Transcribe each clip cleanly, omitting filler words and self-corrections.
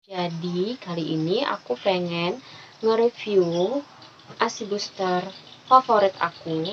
Jadi kali ini aku pengen nge-review ASI booster favorit aku.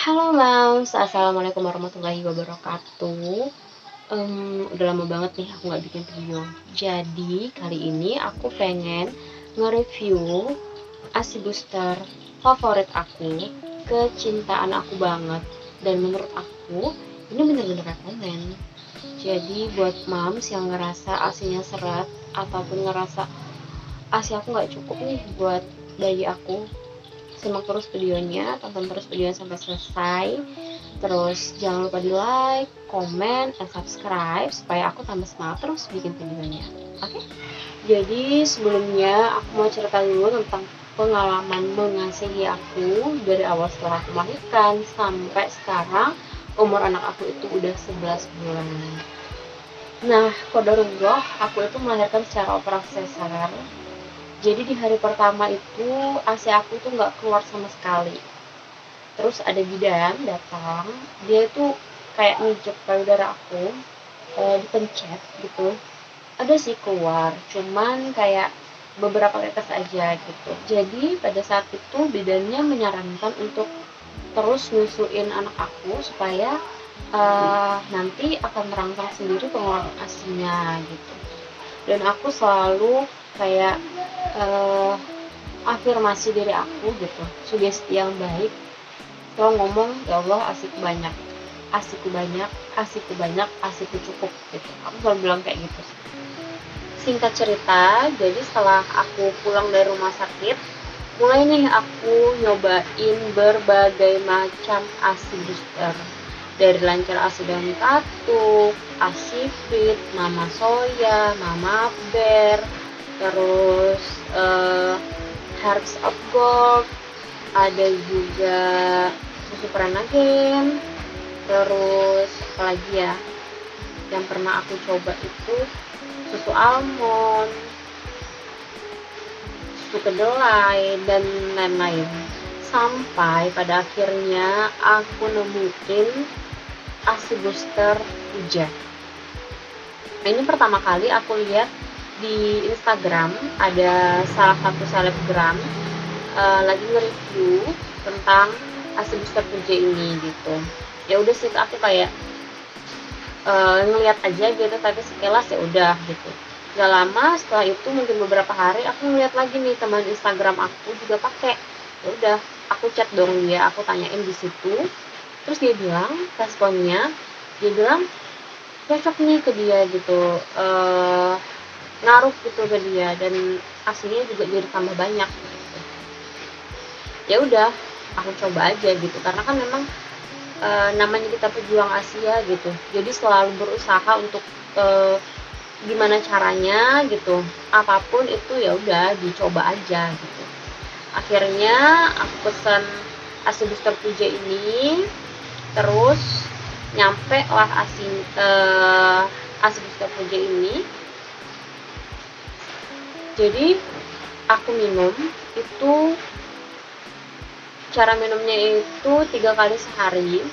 Halo Moms, Assalamualaikum warahmatullahi wabarakatuh. Udah lama banget nih aku nggak bikin video. Jadi kali ini aku pengen nge-review ASI booster favorit aku, kecintaan aku banget, dan menurut aku ini bener-bener rekomen. Jadi buat moms yang ngerasa asinya seret ataupun ngerasa asi aku nggak cukup nih buat bayi aku, simak terus videonya, tonton terus videonya sampai selesai. Terus jangan lupa di like, komen, dan subscribe supaya aku tambah semangat terus bikin videonya. Oke? Jadi sebelumnya aku mau cerita dulu tentang pengalaman mengasihi aku dari awal setelah aku melahirkan sampai sekarang umur anak aku itu udah 11 bulan. Nah, qadarullah aku itu melahirkan secara operasi sesar. Jadi di hari pertama itu ASI aku tuh nggak keluar sama sekali. Terus ada bidan datang, dia itu kayak nginjek payudara aku, dipencet gitu. Ada sih keluar, cuman kayak beberapa tetes aja gitu. Jadi pada saat itu bidannya menyarankan untuk terus nyusuin anak aku supaya nanti akan merangsang sendiri pengeluaran ASINya gitu. Dan aku selalu kayak afirmasi diri aku gitu, sugesti yang baik, selalu ngomong, ya Allah asiku banyak, asiku banyak, asiku banyak, asiku cukup gitu. Aku selalu bilang kayak gitu. Singkat cerita, jadi setelah aku pulang dari rumah sakit, mulai nih aku nyobain berbagai macam ASI booster, dari lancar ASI daun katuk, ASI fit, mama soya, mama bear, terus Herbs of Gold, ada juga susu Pranagen, terus apalagi ya yang pernah aku coba itu susu almond, susu kedelai, dan lain-lain, sampai pada akhirnya aku nemuin ASI booster Puja. Nah, ini pertama kali aku lihat di Instagram, ada salah satu selebgram lagi nge-review tentang ASI booster Puja ini gitu. Ya udah sih aku kayak ngeliat aja gitu, tapi sekilas ya udah gitu. Gak lama setelah itu, mungkin beberapa hari, aku ngeliat lagi nih teman Instagram aku juga pakai. Ya udah, aku chat dong dia, aku tanyain di situ. Terus dia bilang, responnya dia bilang cocok nih ke dia gitu, ngaruh gitu ke dia, dan aslinya juga jadi tambah banyak gitu. Ya udah, aku coba aja gitu, karena kan memang namanya kita pejuang Asia gitu, jadi selalu berusaha untuk gimana caranya gitu, apapun itu ya udah dicoba aja gitu. Akhirnya aku pesan ASI booster Puja ini, terus nyampe lah ASI booster Puja ini. Jadi aku minum itu, cara minumnya itu 3 kali sehari.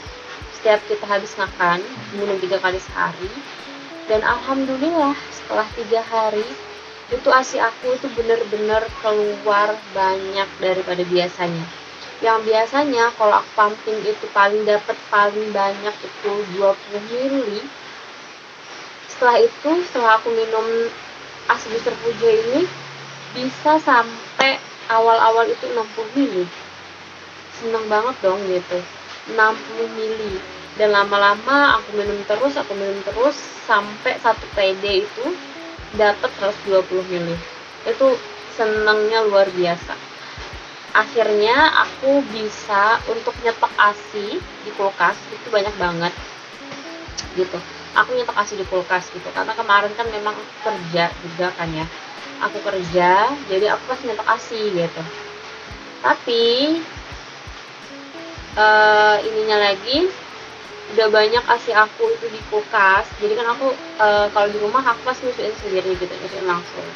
Setiap kita habis makan, minum 3 kali sehari. Dan alhamdulillah setelah 3 hari itu ASI aku itu bener-bener keluar banyak daripada biasanya. Yang biasanya kalau aku pumping itu paling banyak itu 20 mili. Setelah aku minum ASI booster Puja ini, bisa sampai awal-awal itu 60 mili. Seneng banget dong gitu, 60 mili. Dan lama-lama aku minum terus sampai 1 PD itu dapat 120 mili. Itu senengnya luar biasa. Akhirnya aku bisa untuk nyetok ASI di kulkas itu banyak banget gitu. Aku nyetok ASI di kulkas gitu, karena kemarin kan memang kerja juga kan ya, aku kerja, jadi aku pas nyetok ASI gitu. Tapi ininya lagi, udah banyak ASI aku itu di kulkas. Jadi kan aku kalau di rumah aku pasti nyusuin sendiri gitu, nyusuin langsung.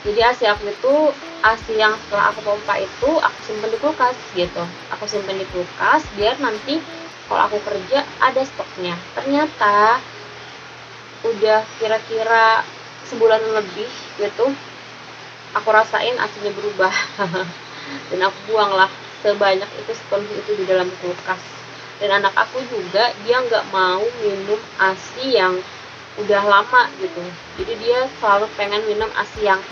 Jadi ASI aku itu, ASI yang setelah aku pompa itu aku simpen di kulkas gitu. Aku simpen di kulkas biar nanti kalau aku kerja ada stoknya. Ternyata udah kira-kira sebulan lebih gitu, aku rasain ASInya berubah. Dan aku buanglah sebanyak itu, sepenuh itu di dalam kulkas. Dan anak aku juga, dia nggak mau minum ASI yang udah lama gitu. Jadi dia selalu pengen minum ASI yang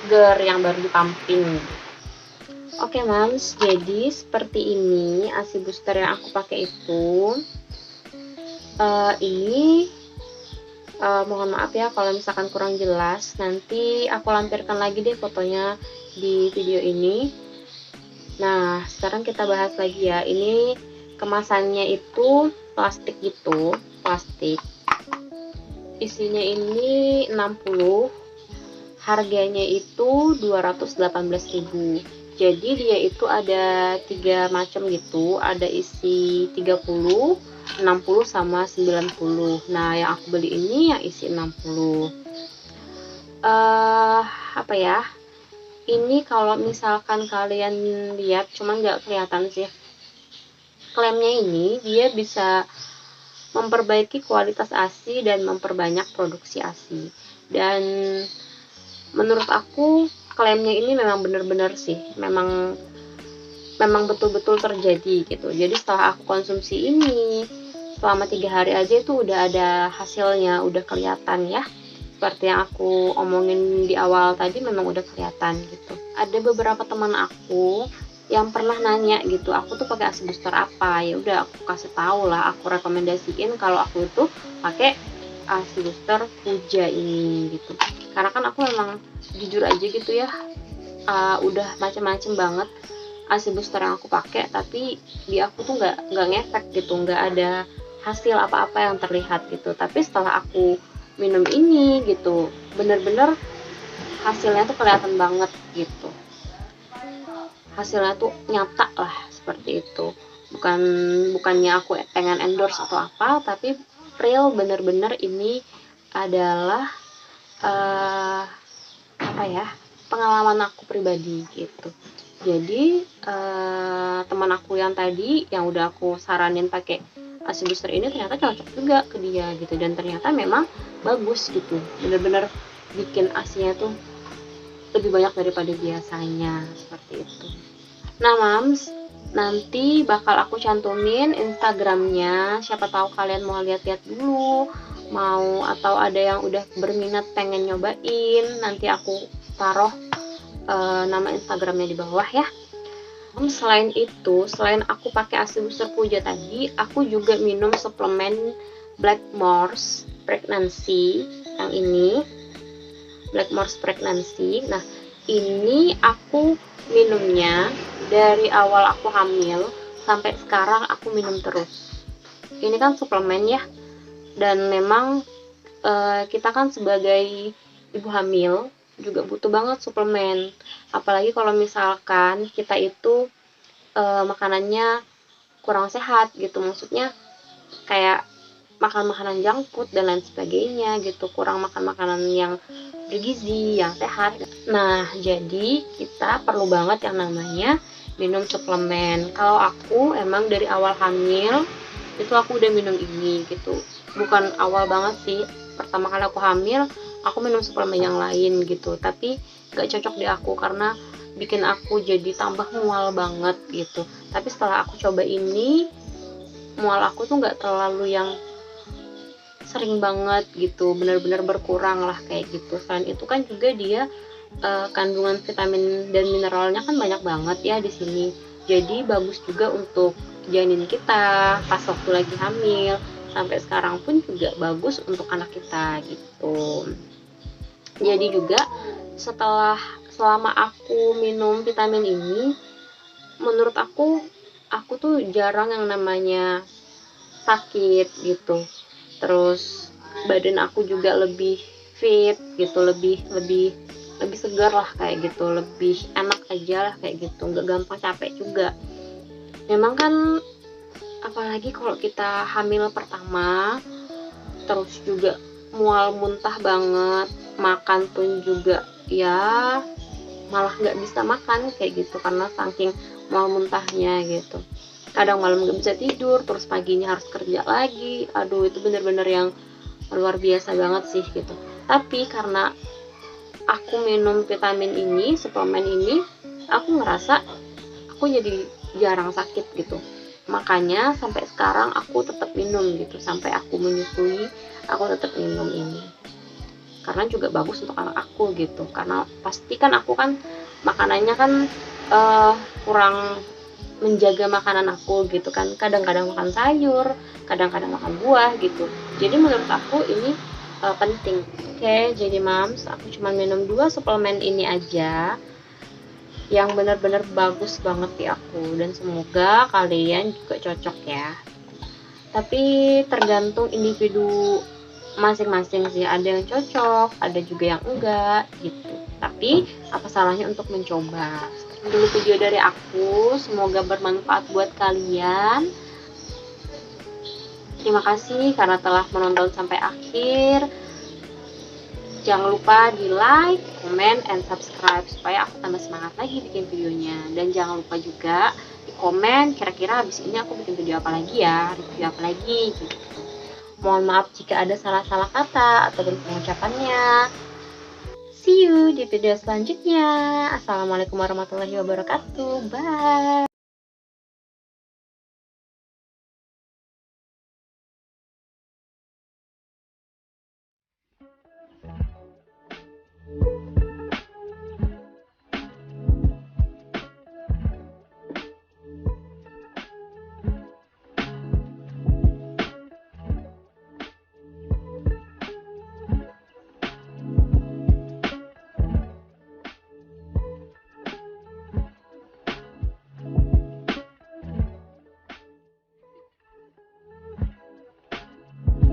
seger, yang baru dipamping. Oke Mams, jadi seperti ini ASI booster yang aku pakai itu. Ini mohon maaf ya kalau misalkan kurang jelas, nanti aku lampirkan lagi deh fotonya di video ini. Nah, sekarang kita bahas lagi ya. Ini kemasannya itu plastik gitu, plastik. Isinya ini 60, harganya itu 218.000. Jadi dia itu ada 3 macam gitu, ada isi 30, 60 sama 90. Nah, yang aku beli ini yang isi 60. Apa ya? Ini kalau misalkan kalian lihat, cuman nggak kelihatan sih. Klaimnya ini dia bisa memperbaiki kualitas ASI dan memperbanyak produksi ASI. Dan menurut aku klaimnya ini memang benar-benar sih, memang betul-betul terjadi gitu. Jadi setelah aku konsumsi ini selama 3 hari aja itu udah ada hasilnya, udah kelihatan ya. Seperti yang aku omongin di awal tadi, memang udah kelihatan gitu. Ada beberapa teman aku yang pernah nanya gitu, aku tuh pakai ASI booster apa? Ya udah aku kasih tahu lah, aku rekomendasiin kalau aku itu pakai ASI booster Puja ini gitu. Karena kan aku memang jujur aja gitu ya, udah macem-macem banget ASI booster yang aku pakai, tapi di aku tuh nggak ngefek gitu, nggak ada hasil apa-apa yang terlihat gitu. Tapi setelah aku minum ini gitu, bener-bener hasilnya tuh kelihatan banget gitu, hasilnya tuh nyata lah seperti itu. Bukannya aku pengen endorse atau apa, tapi real, bener-bener ini adalah apa ya, pengalaman aku pribadi gitu. Jadi teman aku yang tadi yang udah aku saranin pakai ASI booster ini ternyata cocok juga ke dia gitu, dan ternyata memang bagus gitu, bener-bener bikin ASI-nya tuh lebih banyak daripada biasanya, seperti itu. Nah Mams, nanti bakal aku cantumin Instagramnya, siapa tahu kalian mau lihat-lihat dulu, mau atau ada yang udah berminat pengen nyobain, nanti aku taruh nama Instagramnya di bawah ya. Selain itu, selain aku pakai ASI booster Puja tadi, aku juga minum suplemen Blackmores Pregnancy yang ini, Blackmores Pregnancy. Nah, ini aku minumnya dari awal aku hamil sampai sekarang aku minum terus. Ini kan suplemen ya, dan memang kita kan sebagai ibu hamil juga butuh banget suplemen, apalagi kalau misalkan kita itu makanannya kurang sehat gitu, maksudnya kayak makan makanan junk food dan lain sebagainya gitu, kurang makan makanan yang bergizi, yang sehat. Nah, jadi kita perlu banget yang namanya minum suplemen. Kalau aku emang dari awal hamil itu aku udah minum ini gitu, bukan awal banget sih, pertama kali aku hamil aku minum suplemen yang lain gitu, tapi gak cocok di aku karena bikin aku jadi tambah mual banget gitu. Tapi setelah aku coba ini, mual aku tuh gak terlalu yang sering banget gitu, bener-bener berkurang lah kayak gitu. Selain itu kan juga dia kandungan vitamin dan mineralnya kan banyak banget ya di sini, jadi bagus juga untuk janin kita pas waktu lagi hamil, sampai sekarang pun juga bagus untuk anak kita gitu. Jadi juga selama aku minum vitamin ini, menurut aku tuh jarang yang namanya sakit gitu. Terus badan aku juga lebih fit gitu, lebih segar lah kayak gitu, lebih enak aja lah kayak gitu, nggak gampang capek juga. Memang kan apalagi kalau kita hamil pertama, terus juga mual muntah banget, makan pun juga ya malah nggak bisa makan kayak gitu karena saking mual muntahnya gitu. Kadang malam nggak bisa tidur, terus paginya harus kerja lagi. Aduh, itu bener-bener yang luar biasa banget sih gitu. Tapi karena aku minum vitamin ini, suplemen ini, aku ngerasa aku jadi jarang sakit gitu. Makanya sampai sekarang aku tetap minum gitu, sampai aku menyusui aku tetap minum ini. Karena juga bagus untuk anak aku gitu. Karena pasti kan aku kan makanannya kan kurang menjaga makanan aku gitu kan. Kadang-kadang makan sayur, kadang-kadang makan buah gitu. Jadi menurut aku ini penting. Oke, jadi Mams, aku cuma minum 2 suplemen ini aja yang benar-benar bagus banget di aku, dan semoga kalian juga cocok ya. Tapi tergantung individu masing-masing sih, ada yang cocok, ada juga yang enggak gitu. Tapi apa salahnya untuk mencoba. Sekian dulu video dari aku, semoga bermanfaat buat kalian. Terima kasih karena telah menonton sampai akhir. Jangan lupa di like, comment, and subscribe supaya aku tambah semangat lagi bikin videonya. Dan jangan lupa juga di komen kira-kira habis ini aku bikin video apa lagi ya, review apa lagi gitu. Mohon maaf jika ada salah-salah kata ataupun pengucapannya. See you di video selanjutnya. Assalamualaikum warahmatullahi wabarakatuh. Bye.